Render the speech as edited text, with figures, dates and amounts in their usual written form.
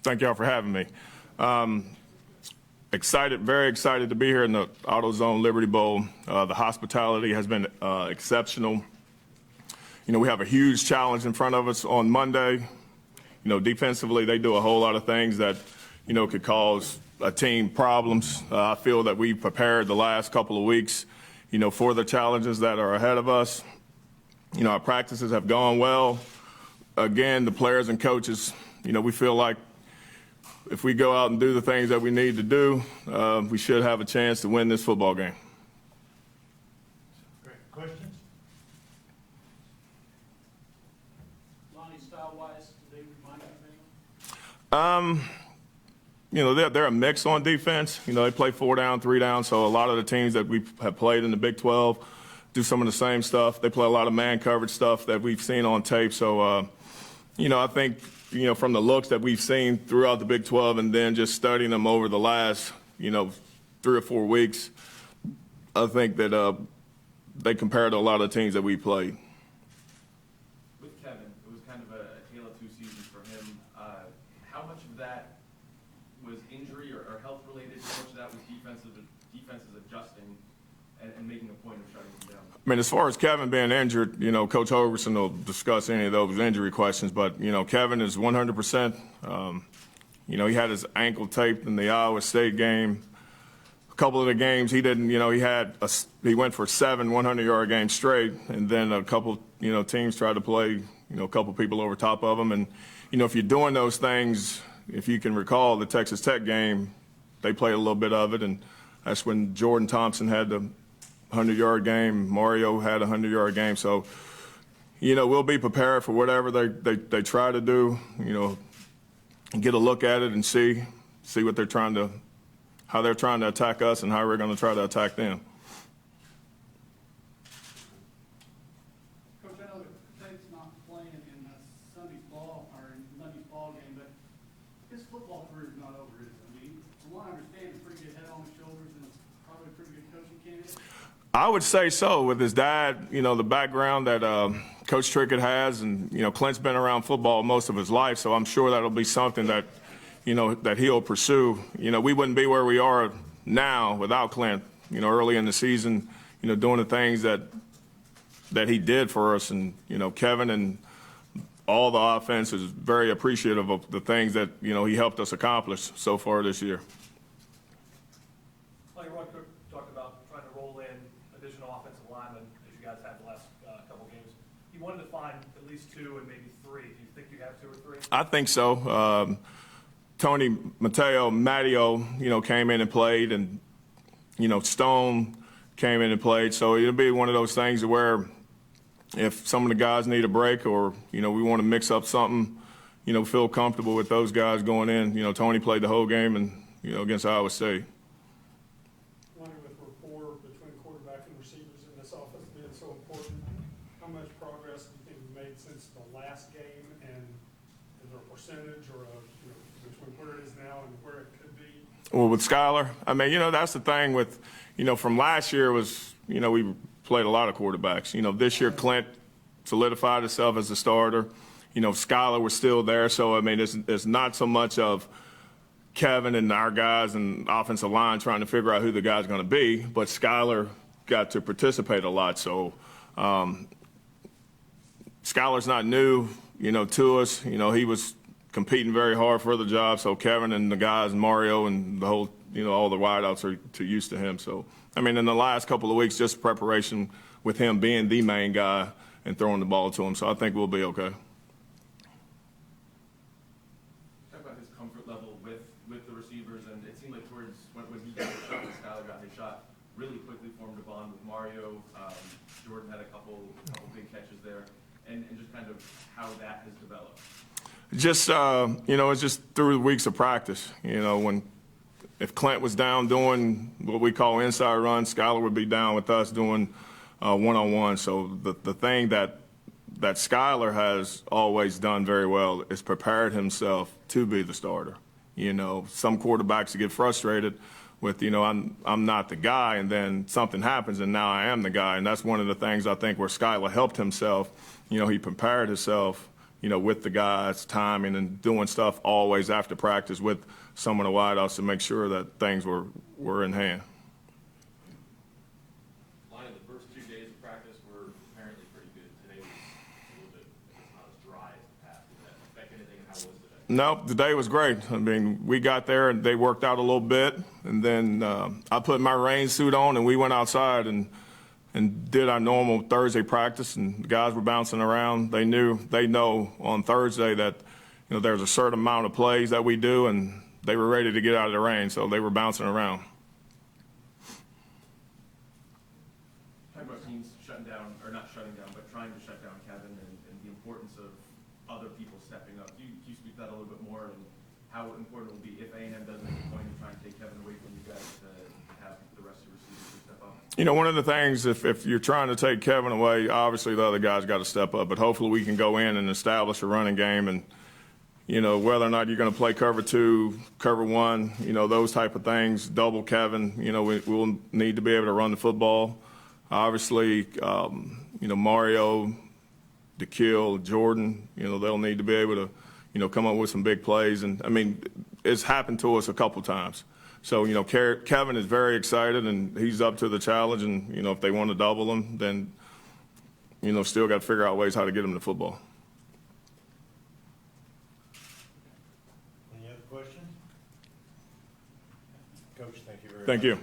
Thank y'all for having me. Very excited to be here in the AutoZone Liberty Bowl. The hospitality has been exceptional. We have a huge challenge in front of us on Monday. Defensively, they do a whole lot of things that, could cause a team problems. I feel that we've prepared the last couple of weeks, for the challenges that are ahead of us. Our practices have gone well. Again, the players and coaches, we feel like if we go out and do the things that we need to do, we should have a chance to win this football game. Great. Questions? Lonnie, style-wise, do they remind you of anyone? They're a mix on defense. They play 4 down, 3 down, so a lot of the teams that we have played in the Big 12 do some of the same stuff. They play a lot of man coverage stuff that we've seen on tape. So, I think, from the looks that we've seen throughout the Big 12 and then just studying them over the last, 3 or 4 weeks, I think that they compare to a lot of the teams that we played. With Kevin, it was kind of a tale of two seasons for him. How much of that was injury or health related? How much of that was defenses adjusting and making a point of shutting him down? I mean, as far as Kevin being injured, Coach Hogerson will discuss any of those injury questions, but, Kevin is 100%. He had his ankle taped in the Iowa State game. A couple of the games he didn't, he went for 7 100-yard games straight, and then a couple, teams tried to play, a couple people over top of him. And, if you're doing those things, if you can recall the Texas Tech game, they played a little bit of it, and that's when Jordan Thompson had the 100-yard game. Mario had a 100-yard game. So, we'll be prepared for whatever they try to do, get a look at it and see what how they're trying to attack us and how we're going to try to attack them. Coach, I know that Tate's not playing in Sunday's ball or in Monday's ball game, but his football career is not over, is it? I mean, from what I understand, he's a pretty good head on his shoulders and probably a pretty good coaching candidate. I would say so. With his dad, the background that Coach Trickett has, and, Clint's been around football most of his life, so I'm sure that'll be something that, that he'll pursue. We wouldn't be where we are now without Clint, early in the season, doing the things that he did for us. And, Kevin and all the offense is very appreciative of the things that, he helped us accomplish so far this year. Like Ron Cook talked about trying to roll in additional offensive linemen as you guys had the last couple games. He wanted to find at least 2 and maybe 3. Do you think you have 2 or 3? I think so. Tony Matteo, came in and played, and, Stone came in and played. So it'll be one of those things where if some of the guys need a break or, we want to mix up something, feel comfortable with those guys going in. Tony played the whole game and, against Iowa State. Wondering with rapport between quarterback and receivers in this offense being so important, how much progress do you think we've made since the last game, and is there a percentage or between where it is now and where it could be? Well, with Skylar, I mean, that's the thing with, from last year was, we played a lot of quarterbacks. This year Clint solidified himself as a starter. Skylar was still there, so I mean, it's not so much of Kevin and our guys and offensive line trying to figure out who the guy's going to be, but Skylar got to participate a lot. So Skylar's not new, to us. He was competing very hard for the job. So Kevin and the guys, Mario and the whole, all the wideouts are too used to him. So, I mean, in the last couple of weeks, just preparation with him being the main guy and throwing the ball to him. So I think we'll be okay. Talk about his comfort level with the receivers, and it seemed like towards when he got his shot, when Skylar got his shot, really quickly formed a bond with Mario. Jordan had a couple big catches there, and just kind of how that has developed. Just, it's just through the weeks of practice. If Clint was down doing what we call inside runs, Skylar would be down with us doing one-on-one. So the thing that Skylar has always done very well is prepared himself to be the starter. Some quarterbacks get frustrated with, I'm not the guy, and then something happens, and now I am the guy. And that's one of the things I think where Skylar helped himself. He prepared himself, with the guys, timing and doing stuff always after practice with some of the wideouts to make sure that things were in hand. Lonnie, the first 2 days of practice were apparently pretty good. Today was a little bit, it's not as dry as the past. Did that affect anything, and how was today? No, the day was great. I mean, we got there and they worked out a little bit, and then I put my rain suit on and we went outside and did our normal Thursday practice, and the guys were bouncing around. They know on Thursday that there's a certain amount of plays that we do, and they were ready to get out of the rain, so they were bouncing around. Talking about teams shutting down, or not shutting down, but trying to shut down Kevin, and the importance of other people stepping up. Can you speak to that a little bit more, and how important it will be if A&M does make a point to try and take Kevin away from you guys to have the rest of your receivers step up? One of the things, if you're trying to take Kevin away, obviously the other guys got to step up, but hopefully we can go in and establish a running game, and whether or not you're going to play cover 2, cover 1, those type of things, double Kevin, we'll need to be able to run the football. Obviously, Mario, DeKill, Jordan, they'll need to be able to, come up with some big plays. And, I mean, it's happened to us a couple times. So, Kevin is very excited, and he's up to the challenge. And, if they want to double him, then, still got to figure out ways how to get him the football. Any other questions? Coach, thank you very much. Thank you.